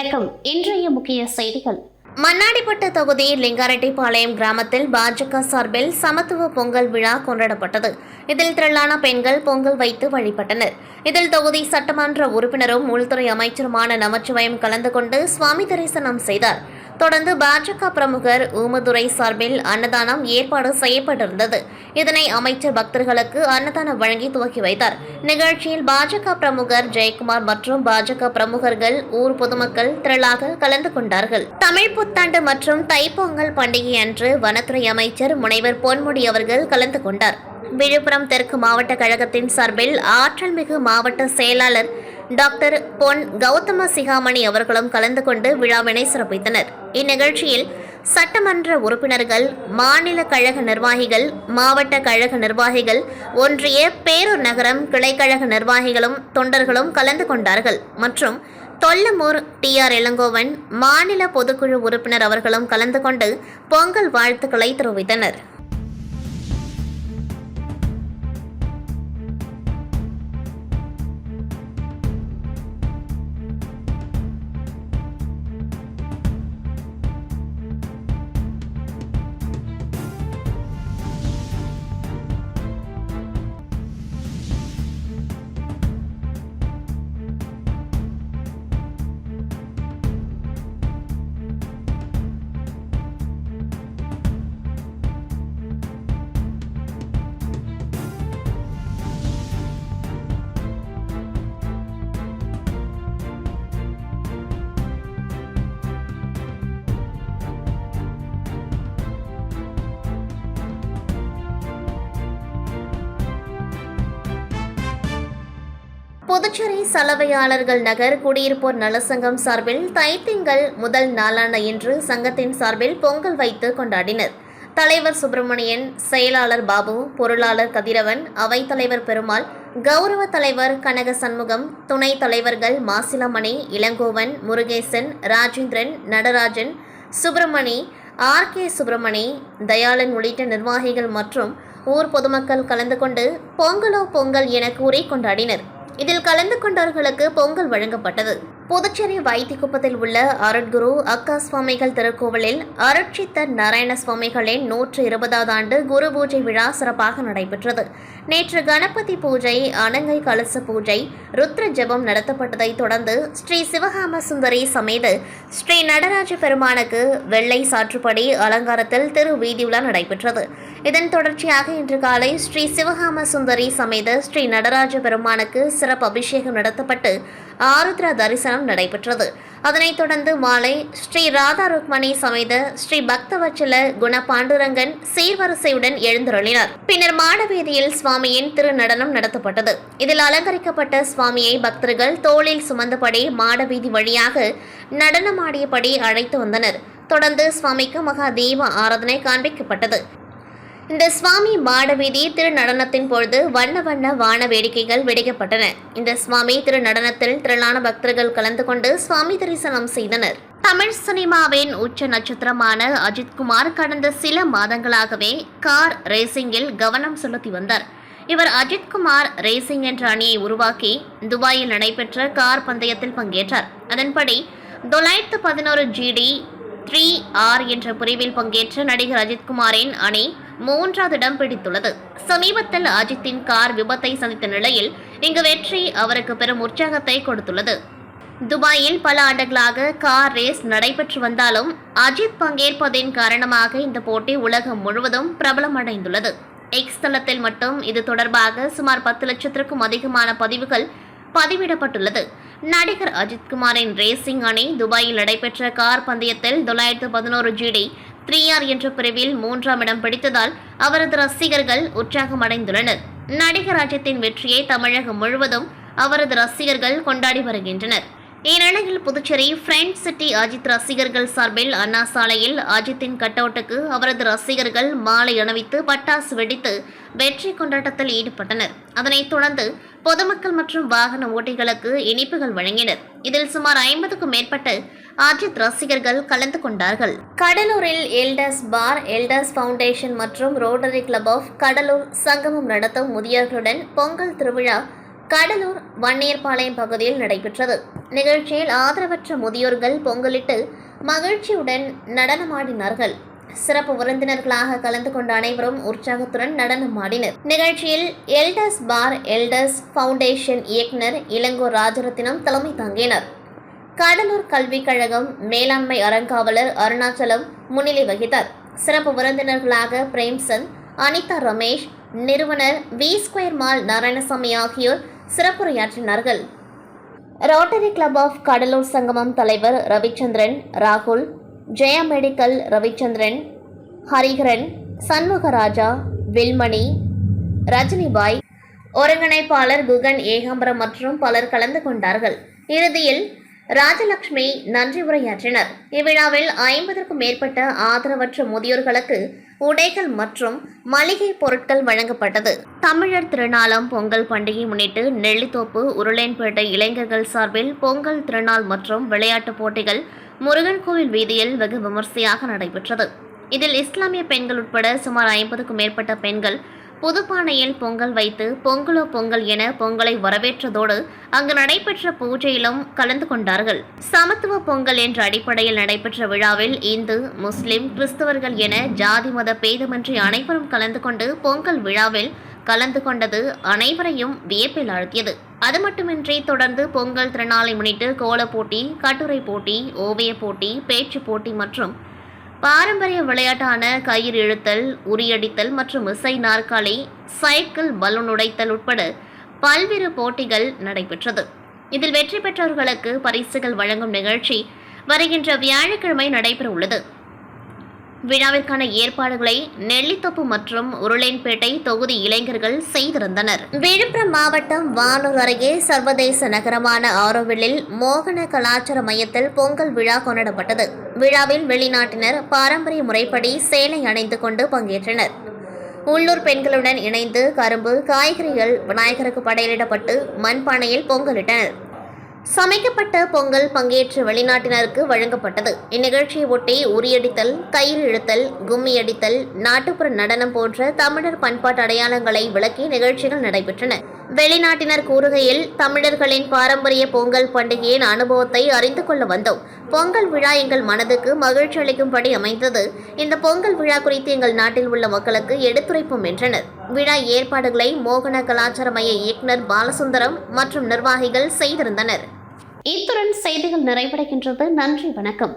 வணக்கம். இன்றைய முக்கிய செய்திகள். மண்ணாடிப்பட்டு தொகுதி லிங்காரெட்டிப்பாளையம் கிராமத்தில் பாஜக சார்பில் சமத்துவ பொங்கல் விழா கொண்டாடப்பட்டது. இதில் திரளான பெண்கள் பொங்கல் வைத்து வழிபட்டனர். இதில் தொகுதி சட்டமன்ற உறுப்பினரும் உள்துறை அமைச்சருமான நமச்சிவாயம் கலந்து கொண்டு சுவாமி தரிசனம் செய்தார். தொடர்ந்து பாஜக பிரமுகர் ஊமதுரை சார்பில் அன்னதானம் ஏற்பாடு செய்யப்பட்டிருந்தது. இதனை அமைச்சர் பக்தர்களுக்கு அன்னதானம் வழங்கி துவக்கி வைத்தார். நிகழ்ச்சியில் பாஜக பிரமுகர் ஜெயக்குமார் மற்றும் பாஜக பிரமுகர்கள் ஊர் பொதுமக்கள் திரளாக கலந்து கொண்டார்கள். தமிழ் புத்தாண்டு மற்றும் தைப்பொங்கல் பண்டிகை அன்று வனத்துறை அமைச்சர் முனைவர் பொன்முடி அவர்கள் கலந்து கொண்டார். விழுப்புரம் தெற்கு மாவட்ட கழகத்தின் சார்பில் ஆற்றல் மிகு மாவட்ட செயலாளர் டாக்டர் பொன் கௌதம சிகாமணி அவர்களும் கலந்து கொண்டு விழாவினை சிறப்பித்தனர். இந்நிகழ்ச்சியில் சட்டமன்ற உறுப்பினர்கள், மாநில கழக நிர்வாகிகள், மாவட்ட கழக நிர்வாகிகள், ஒன்றிய பேரூர் நகரம் கிளைக்கழக நிர்வாகிகளும் தொண்டர்களும் கலந்து கொண்டார்கள். மற்றும் தொல்லமூர் TR இளங்கோவன் மாநில பொதுக்குழு உறுப்பினர் அவர்களும் கலந்து கொண்டு பொங்கல் வாழ்த்துக்களை தெரிவித்தனர். புதுச்சேரி சலவையாளர்கள் நகர் குடியிருப்போர் நலசங்கம் சார்பில் தைத்திங்கள் முதல் நாளான இன்று சங்கத்தின் சார்பில் பொங்கல் வைத்து கொண்டாடினர். தலைவர் சுப்பிரமணியன், செயலாளர் பாபு, பொருளாளர் கதிரவன், அவைத்தலைவர் பெருமாள், கௌரவ தலைவர் கனக சண்முகம், துணைத் தலைவர்கள் மாசிலாமணி, இளங்கோவன், முருகேசன், ராஜேந்திரன், நடராஜன், சுப்பிரமணி, RK சுப்பிரமணி, தயாளன் உள்ளிட்ட நிர்வாகிகள் மற்றும் ஊர் பொதுமக்கள் கலந்து கொண்டு பொங்கலோ பொங்கல் என கூறி கொண்டாடினர். இதில் கலந்து கொண்டவர்களுக்கு பொங்கல் வழங்கப்பட்டது. புதுச்சேரி வைத்திக்குப்பத்தில் உள்ள அருட்குரு அக்கா சுவாமிகள் திருக்கோவிலில் அருட்சித்தர் நாராயண சுவாமிகளின் 120வது ஆண்டு குரு பூஜை விழா சிறப்பாக நடைபெற்றது. நேற்று கணபதி பூஜை, அனங்கை கலச பூஜை, ருத்ர ஜெபம் நடத்தப்பட்டதை தொடர்ந்து ஸ்ரீ சிவகாம சுந்தரி சமேத ஸ்ரீ நடராஜ பெருமானுக்கு வெள்ளை சாற்றுப்படி அலங்காரத்தில் திரு வீதியுலா நடைபெற்றது. இதன் தொடர்ச்சியாக இன்று காலை ஸ்ரீ சிவகாம சுந்தரி சமேத ஸ்ரீ நடராஜ பெருமானுக்கு சிறப்பு அபிஷேகம் நடத்தப்பட்டு ஆருத்ரா தரிசனம் நடைபெற்றது. அதனைத் தொடர்ந்து மாலை ஸ்ரீ ராதா ருக்மணி சமேத ஸ்ரீ பக்தவச்சல குண பாண்டுரங்கன் சீர்வரிசையுடன் எழுந்தருளினார். பின்னர் மாடவீதியில் சுவாமியின் திரு நடனம் நடத்தப்பட்டது. இதில் அலங்கரிக்கப்பட்ட சுவாமியை பக்தர்கள் தோளில் சுமந்தபடி மாடவீதி வழியாக நடனமாடியபடி அழைத்து வந்தனர். தொடர்ந்து சுவாமிக்கு மகா தீப ஆராதனை காண்பிக்கப்பட்டது. இந்த சுவாமி மாடவீதி திரு நடனத்தின் பொழுது வண்ண வண்ண வான வேடிக்கைகள் வெடிக்கப்பட்டன. இந்த சுவாமி திரு நடனத்தில் திரளான பக்தர்கள் கலந்து கொண்டு சுவாமி தரிசனம் செய்தனர். தமிழ் சினிமாவின் உச்ச நட்சத்திரமான அஜித்குமார் கடந்த சில மாதங்களாகவே கார் ரேசிங்கில் கவனம் செலுத்தி வந்தார். இவர் அஜித்குமார் ரேசிங் என்ற அணியை உருவாக்கி துபாயில் நடைபெற்ற கார் பந்தயத்தில் பங்கேற்றார். அதன்படி 911 GD 3R என்ற பிரிவில் பங்கேற்ற நடிகர் அஜித்குமாரின் அணி 3வது இடம் பிடித்துள்ளது. சமீபத்தில் அஜித்தின் கார் விபத்தை சந்தித்த நிலையில் இங்கு வெற்றி அவருக்கு பெரும் உற்சாகத்தை கொடுத்துள்ளது. துபாயில் பல ஆண்டுகளாக கார் ரேஸ் நடைபெற்று வந்தாலும் அஜித் பங்கேற்பதின் காரணமாக இந்த போட்டி உலகம் முழுவதும் பிரபலமடைந்துள்ளது. X தளத்தில் மட்டும் இது தொடர்பாக சுமார் 10 லட்சத்திற்கும் அதிகமான பதிவுகள் பதிவிடப்பட்டுள்ளது. நடிகர் அஜித்குமாரின் ரேசிங் அணி துபாயில் நடைபெற்ற கார் பந்தயத்தில் 911 GD 3R என்ற பிரிவில் 3ஆம் இடம் பிடித்ததால் அவரது ரசிகர்கள் உற்சாகமடைந்துள்ளனர். நடிகர் அஜித்தின் வெற்றியை தமிழகம் முழுவதும் அவரது ரசிகர்கள் கொண்டாடி வருகின்றனர். இந்நிலையில் புதுச்சேரி ஃப்ரெண்ட் சிட்டி அஜித் ரசிகர்கள் சார்பில் அண்ணா சாலையில் அஜித்தின் கட்டவுட்டுக்கு அவரது ரசிகர்கள் மாலை அணிவித்து பட்டாசு வெடித்து வெற்றி கொண்டாட்டத்தில் ஈடுபட்டனர். அதனைத் தொடர்ந்து பொதுமக்கள் மற்றும் வாகன ஓட்டிகளுக்கு இனிப்புகள் வழங்கினர். இதில் சுமார் 50க்கும் மேற்பட்ட அஜித் ரசிகர்கள் கலந்து கொண்டார்கள். கடலூரில் எல்டர்ஸ் பார், எல்டர்ஸ் ஃபவுண்டேஷன் மற்றும் ரோட்டரி கிளப் ஆஃப் கடலூர் சங்கமம் நடத்தும் முதியோர்களுடன் பொங்கல் திருவிழா கடலூர் வன்னியர்பாளையம் பகுதியில் நடைபெற்றது. நிகழ்ச்சியில் ஆதரவற்ற முதியோர்கள் பொங்கலிட்டு மகிழ்ச்சியுடன் நடனமாடினார்கள். சிறப்பு விருந்தினர்களாக கலந்து கொண்ட அனைவரும் உற்சாகத்துடன் நடனம் ஆடினர். நிகழ்ச்சியில் எல்டர்ஸ் பார் எல்டர்ஸ் ஃபவுண்டேஷன் இயக்குனர் இளங்கோ ராஜரத்தினம் தலைமை தாங்கினர். கடலூர் கல்விக் கழகம் மேலாண்மை அறங்காவலர் அருணாச்சலம் முன்னிலை வகித்தார். சிறப்பு விருந்தினர்களாக பிரேம்சந்த், அனிதா ரமேஷ், நிறுவனர் V2 மால் நாராயணசாமி ஆகியோர் சிறப்புரையாற்றினார்கள். ரோட்டரி கிளப் ஆஃப் கடலூர் சங்கமம் தலைவர் ரவிச்சந்திரன், ராகுல், ஜெயா மெடிக்கல் ரவிச்சந்திரன், ஹரிஹரன், சண்முகராஜா, வில்மணி, ரஜினிபாய், ஒருங்கிணைப்பாளர் குகன் ஏகாம்பரம் மற்றும் பலர் கலந்து கொண்டார்கள். இறுதியில் ராஜலட்சுமி நன்றி உரையாற்றினர். இவ்விழாவில் 50க்கும் மேற்பட்ட ஆதரவற்ற முதியோர்களுக்கு உடைகள் மற்றும் மளிகை பொருட்கள் வழங்கப்பட்டது. தமிழர் திருநாளாம் பொங்கல் பண்டிகை முன்னிட்டு நெல்லித்தோப்பு உருளையன்பேட்டை இளைஞர்கள் சார்பில் பொங்கல் திருநாள் மற்றும் விளையாட்டுப் போட்டிகள் முருகன் கோவில் வீதியில் வெகு விமர்சையாக நடைபெற்றது. இதில் இஸ்லாமிய பெண்கள் உட்பட சுமார் 50க்கும் மேற்பட்ட பெண்கள் புதுப்பானையில் பொங்கல் வைத்து பொங்கலோ பொங்கல் என பொங்கலை வரவேற்றதோடு அங்கு நடைபெற்ற பூஜையிலும் கலந்து கொண்டார்கள். சமத்துவ பொங்கல் என்ற அடிப்படையில் நடைபெற்ற விழாவில் இந்து, முஸ்லிம், கிறிஸ்தவர்கள் என ஜாதி மத பேதமின்றி அனைவரும் கலந்து கொண்டு பொங்கல் விழாவில் கலந்து கொண்டது அனைவரையும் வியப்பில் ஆழ்த்தியது. அது மட்டுமின்றி தொடர்ந்து பொங்கல் திருநாளை முன்னிட்டு கோலப் போட்டி, கட்டுரை போட்டி, ஓவிய போட்டி, பேச்சு போட்டி மற்றும் பாரம்பரிய விளையாட்டான கயிறு இழுத்தல், உரியடித்தல் மற்றும் இசை நாற்காலி, சைக்கிள், பலூன் உடைத்தல் உட்பட பல்வேறு போட்டிகள் நடைபெற்றது. இதில் வெற்றி பெற்றவர்களுக்கு பரிசுகள் வழங்கும் நிகழ்ச்சி வருகின்ற வியாழக்கிழமை நடைபெற உள்ளது. விழாவிற்கான ஏற்பாடுகளை நெல்லித்தோப்பு மற்றும் உருளையன்பேட்டை தொகுதி இளைஞர்கள் செய்திருந்தனர். விழுப்புரம் மாவட்டம் வானூர் அருகே சர்வதேச நகரமான ஆரோவில்லில் மோகன கலாச்சார மையத்தில் பொங்கல் விழா கொண்டாடப்பட்டது. விழாவில் வெளிநாட்டினர் பாரம்பரிய முறைப்படி சேலை அணிந்து கொண்டு பங்கேற்றனர். உள்ளூர் பெண்களுடன் இணைந்து கரும்பு, காய்கறிகள் விநாயகருக்கு படையலிடப்பட்டு மண்பானையில் பொங்கலிட்டனர். சமைக்கப்பட்ட பொங்கல் பங்கேற்ற வெளிநாட்டினருக்கு வழங்கப்பட்டது. இந்நிகழ்ச்சியை ஒட்டி உரியடித்தல், கயிறு இழுத்தல், கும்மி அடித்தல், நாட்டுப்புற நடனம் போன்ற தமிழர் பண்பாட்டு அடையாளங்களை விளக்கி நிகழ்ச்சிகள் நடைபெற்றன. வெளிநாட்டினர் கூறுகையில், தமிழர்களின் பாரம்பரிய பொங்கல் பண்டிகையின் அனுபவத்தை அறிந்து கொள்ள வந்தோம். பொங்கல் விழா எங்கள் மனதுக்கு மகிழ்ச்சி அளிக்கும்படி அமைந்தது. இந்த பொங்கல் விழா குறித்து எங்கள் நாட்டில் உள்ள மக்களுக்கு எடுத்துரைப்போம் என்றனர். விழா ஏற்பாடுகளை மோகன கலாச்சார மைய இயக்குனர் பாலசுந்தரம் மற்றும் நிர்வாகிகள் செய்திருந்தனர். இத்துடன் செய்திகள் நிறைவடைகின்றது. நன்றி, வணக்கம்.